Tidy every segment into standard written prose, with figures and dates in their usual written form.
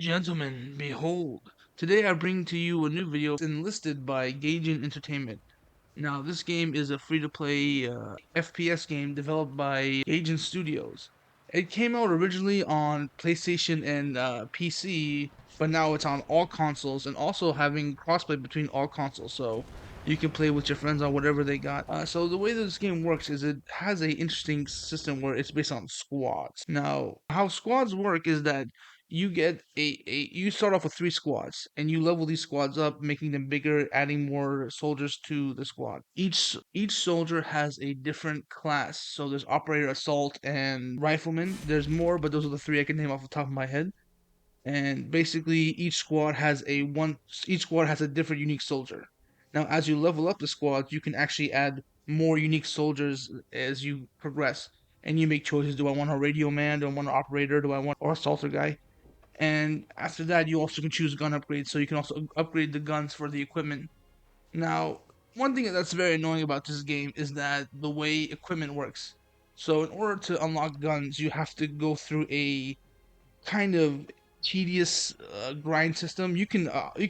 Gentlemen, behold, today I bring to you a new video enlisted by Gaijin Entertainment. Now, this game is a free-to-play FPS game developed by Gaijin Studios. It came out originally on PlayStation and PC, but now it's on all consoles and also having crossplay between all consoles, so you can play with your friends on whatever they got. So the way that this game works is it has a interesting system where it's based on squads. Now, how squads work is that you get you start off with 3 squads and you level these squads up, making them bigger, adding more soldiers to the squad. Each soldier has a different class. So there's operator, assault, and rifleman. There's more, but those are the 3 I can name off the top of my head. And basically each squad has a different unique soldier. Now as you level up the squads, you can actually add more unique soldiers as you progress. And you make choices. Do I want a radio man? Do I want an operator? Do I want or assaulter guy? And after that, you also can choose gun upgrades, so you can also upgrade the guns for the equipment. Now, one thing that's very annoying about this game is that the way equipment works. So, in order to unlock guns, you have to go through a kind of tedious grind system. You can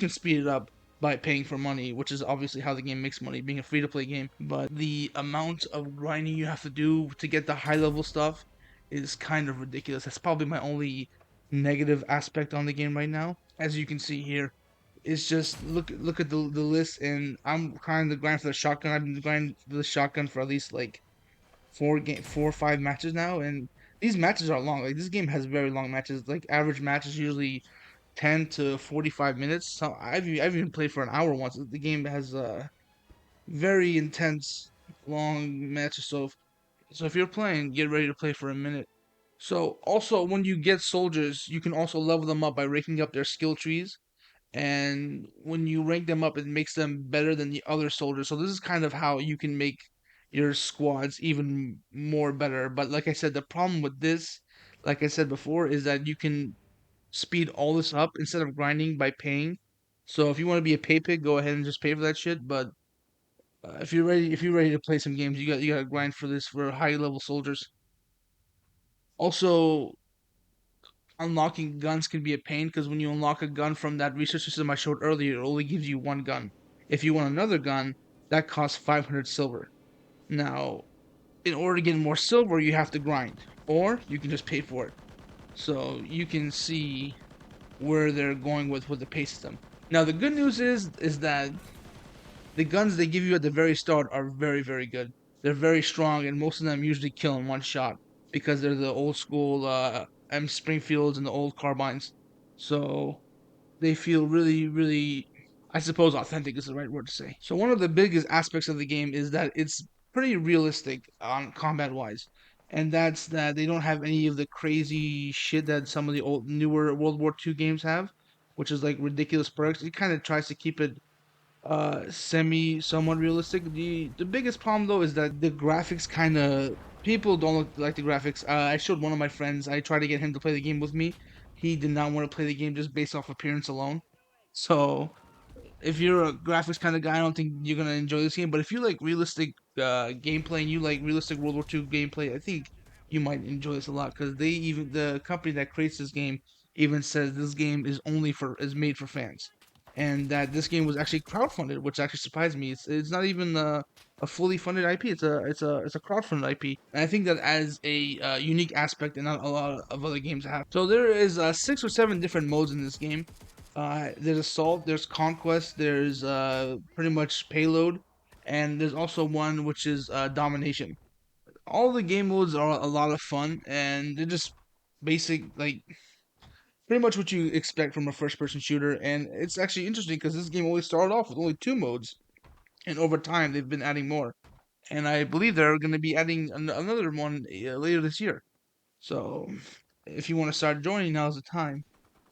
speed it up by paying for money, which is obviously how the game makes money, being a free to play game. But the amount of grinding you have to do to get the high level stuff is kind of ridiculous. That's probably my only negative aspect on the game right now. As you can see here, it's just look at the list, and I'm trying to grind for the shotgun. I've been grinding for the shotgun for at least like 4 or 5 matches now, and these matches are long. Like this game has very long matches. Like average match is usually 10 to 45 minutes. So I've even played for an hour once. The game has very intense long matches. So if you're playing, get ready to play for a minute. So also when you get soldiers, you can also level them up by ranking up their skill trees, and when you rank them up, it makes them better than the other soldiers. So this is kind of how you can make your squads even more better. But like I said, the problem with this, like I said before, is that you can speed all this up instead of grinding by paying. So if you want to be a pay pig, go ahead and just pay for that shit. But if you're ready to play some games, you gotta grind for this for high level soldiers. Also, unlocking guns can be a pain because when you unlock a gun from that research system I showed earlier, it only gives you 1 gun. If you want another gun, that costs 500 silver. Now, in order to get more silver, you have to grind, or you can just pay for it. So you can see where they're going with the pay system. Now, the good news is that the guns they give you at the very start are very good. They're very strong, and most of them usually kill in one shot because they're the old school M Springfields and the old carbines. So they feel really, I suppose authentic is the right word to say. So one of the biggest aspects of the game is that it's pretty realistic on combat wise. And that's that they don't have any of the crazy shit that some of the old newer World War II games have, which is like ridiculous perks. It kind of tries to keep it somewhat realistic. The biggest problem though is that the graphics kind of people don't look like the graphics. I showed one of my friends. I tried to get him to play the game with me. He did not want to play the game just based off appearance alone. So if you're a graphics kind of guy, I don't think you're gonna enjoy this game. But if you like realistic gameplay and you like realistic World War II gameplay, I think you might enjoy this a lot because the company that creates this game even says this game is made for fans, and that this game was actually crowdfunded, which actually surprised me. It's not even a fully funded IP. It's a crowdfunded IP, and I think that adds a unique aspect and not a lot of other games have. So there is 6 or 7 different modes in this game. There's assault, there's conquest, there's pretty much payload, and there's also one which is domination. All the game modes are a lot of fun, and they're just basic, like pretty much what you expect from a first-person shooter. And it's actually interesting because this game only started off with only 2 modes, and over time they've been adding more. And I believe they're going to be adding another one later this year. So if you want to start joining, now's the time.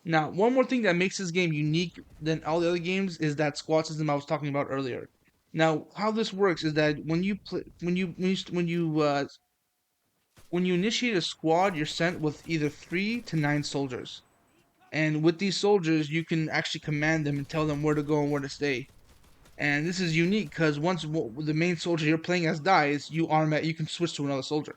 Now, one more thing that makes this game unique than all the other games is that squad system I was talking about earlier. Now, how this works is that when you play, when you initiate a squad, you're sent with either 3 to 9 soldiers, and with these soldiers, you can actually command them and tell them where to go and where to stay. And this is unique because once the main soldier you're playing as dies, you can switch to another soldier.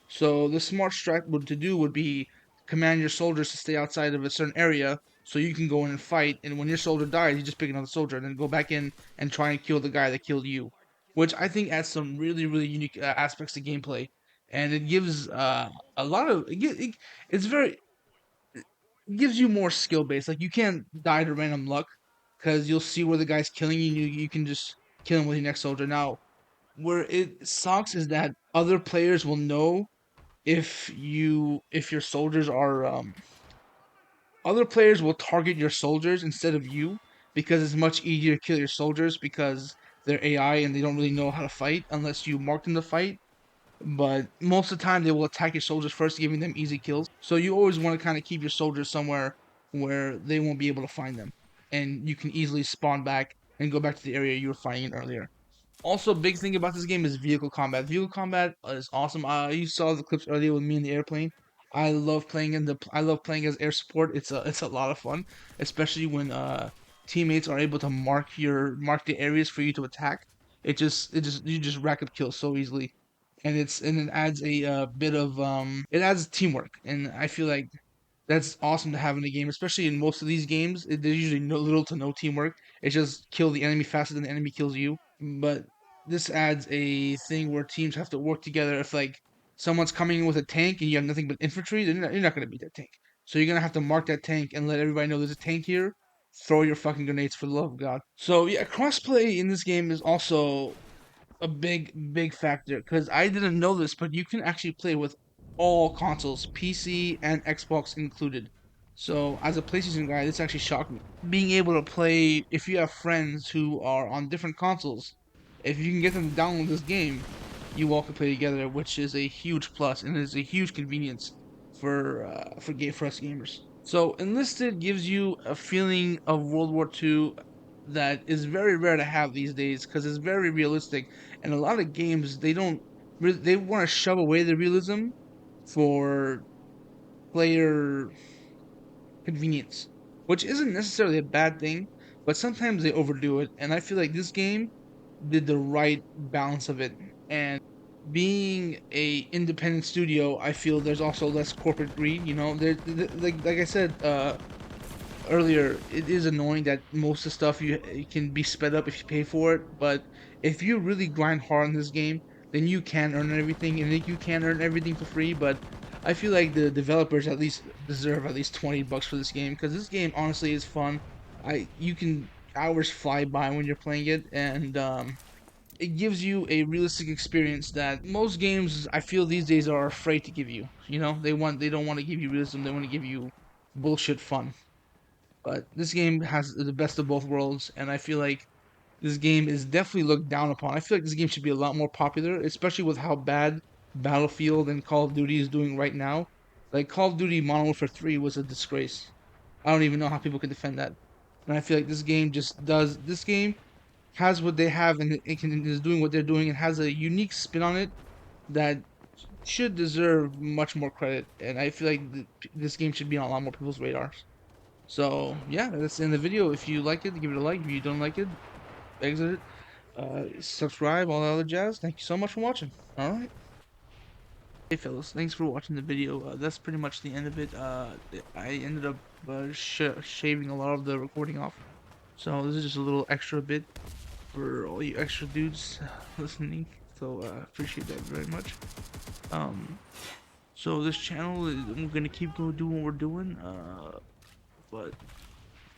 So the smart strat would to do would be command your soldiers to stay outside of a certain area, So you can go in and fight, and when your soldier dies, you just pick another soldier and then go back in and try and kill the guy that killed you, which I think adds some really really unique aspects to gameplay, and it gives a lot of it's very it gives you more skill base. Like you can't die to random luck because you'll see where the guy's killing you. You can just kill him with your next soldier. Now, where it sucks is that other players will know if your soldiers are other players will target your soldiers instead of you because it's much easier to kill your soldiers because they're AI and they don't really know how to fight unless you mark them to fight. But most of the time, they will attack your soldiers first, giving them easy kills. So you always want to kind of keep your soldiers somewhere where they won't be able to find them, and you can easily spawn back and go back to the area you were fighting in earlier. Also, big thing about this game is vehicle combat. Vehicle combat is awesome. You saw the clips earlier with me in the airplane. I love playing as air support. It's a lot of fun, especially when teammates are able to mark the areas for you to attack. It just you just rack up kills so easily, and it adds a bit of it adds teamwork, and I feel like that's awesome to have in a game, especially in most of these games. There's usually no little to no teamwork. It's just kill the enemy faster than the enemy kills you. But this adds a thing where teams have to work together. If like someone's coming in with a tank and you have nothing but infantry, then you're not gonna beat that tank. So you're gonna have to mark that tank and let everybody know there's a tank here. Throw your fucking grenades for the love of God. So yeah, crossplay in this game is also a big factor because I didn't know this, but you can actually play with all consoles, PC and Xbox included. So as a PlayStation guy, this actually shocked me. Being able to play if you have friends who are on different consoles, if you can get them to download this game, you all can play together, which is a huge plus and is a huge convenience for us gamers. So Enlisted gives you a feeling of World War II that is very rare to have these days because it's very realistic, and a lot of games they want to shove away the realism for player convenience, which isn't necessarily a bad thing, but sometimes they overdo it, and I feel like this game did the right balance of it. And being a independent studio, I feel there's also less corporate greed. You know, like I said earlier, it is annoying that most of the stuff you can be sped up if you pay for it. But if you really grind hard in this game, then you can earn everything, and you can earn everything for free. But I feel like the developers at least deserve at least $20 for this game because this game honestly is fun. You can hours fly by when you're playing it, and it gives you a realistic experience that most games I feel these days are afraid to give you. You know, they don't want to give you realism. They want to give you bullshit fun. But this game has the best of both worlds, and I feel like this game is definitely looked down upon. I feel like this game should be a lot more popular, especially with how bad Battlefield and Call of Duty is doing right now. Like Call of Duty Modern Warfare 3 was a disgrace. I don't even know how people can defend that. And I feel like this game has what they have and is doing what they're doing and has a unique spin on it that should deserve much more credit. And I feel like this game should be on a lot more people's radars. So yeah, that's the end of the video. If you like it, give it a like. If you don't like it, exit it. Subscribe, all that other jazz. Thank you so much for watching. All right. Hey fellas, thanks for watching the video. That's pretty much the end of it. I ended up shaving a lot of the recording off. So this is just a little extra bit for all you extra dudes listening. So appreciate that very much. Um, so this channel, we're gonna keep doing what we're doing. But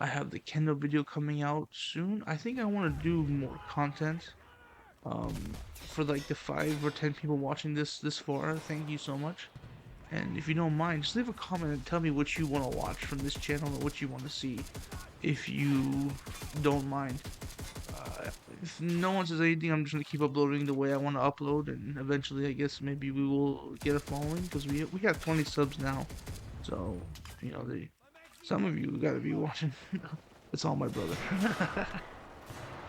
I have the Kendo video coming out soon. I think I want to do more content. For like the 5 or 10 people watching this far, thank you so much. And if you don't mind, just leave a comment and tell me what you want to watch from this channel or what you want to see, if you don't mind. If no one says anything, I'm just gonna keep uploading the way I want to upload, and eventually, I guess maybe we will get a following because we have 20 subs now. So you know, some of you gotta be watching. It's all my brother.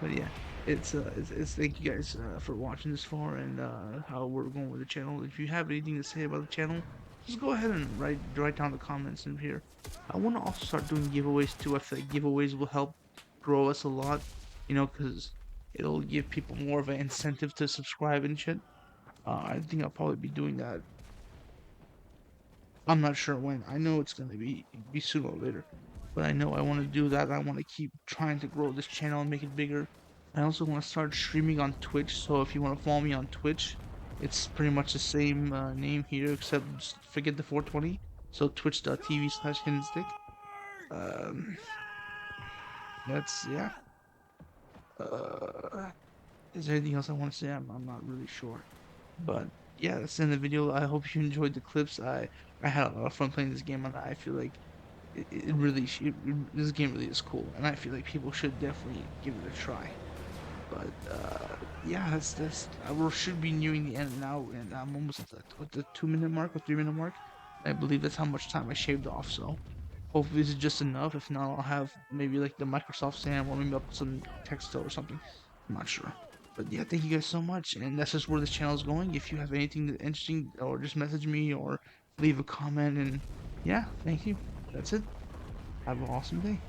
But yeah, it's thank you guys for watching this far and how we're going with the channel. If you have anything to say about the channel, just go ahead and write down the comments in here. I want to also start doing giveaways too. I feel like giveaways will help grow us a lot, you know, because it'll give people more of an incentive to subscribe and shit. I think I'll probably be doing that. I'm not sure when. I know it's gonna be sooner or later. but I know I want to do that. I want to keep trying to grow this channel and make it bigger. I also want to start streaming on Twitch, so if you want to follow me on Twitch, it's pretty much the same name here, except just forget the 420. So twitch.tv/Hiddenstick. Um, that's yeah. Uh, is there anything else I want to say? I'm not really sure. But yeah, that's the end of the video. I hope you enjoyed the clips. I had a lot of fun playing this game, and I feel like it really this game really is cool, and I feel like people should definitely give it a try. But yeah, that's we should be nearing the end now, and I'm almost at the 2 minute mark or 3 minute mark. I believe that's how much time I shaved off. So hopefully this is just enough. If not, I'll have maybe like the Microsoft Sam or maybe up some text or something. I'm not sure. But yeah, thank you guys so much, and that's just where this channel is going. If you have anything interesting, or just message me or leave a comment, and yeah, thank you. That's it. Have an awesome day.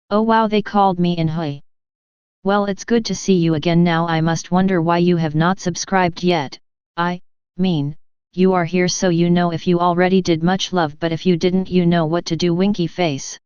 Oh wow, they called me in. Hey. Well, it's good to see you again. Now I must wonder why you have not subscribed yet. I mean, you are here so you know. If you already did, much love, but if you didn't, you know what to do. Winky face.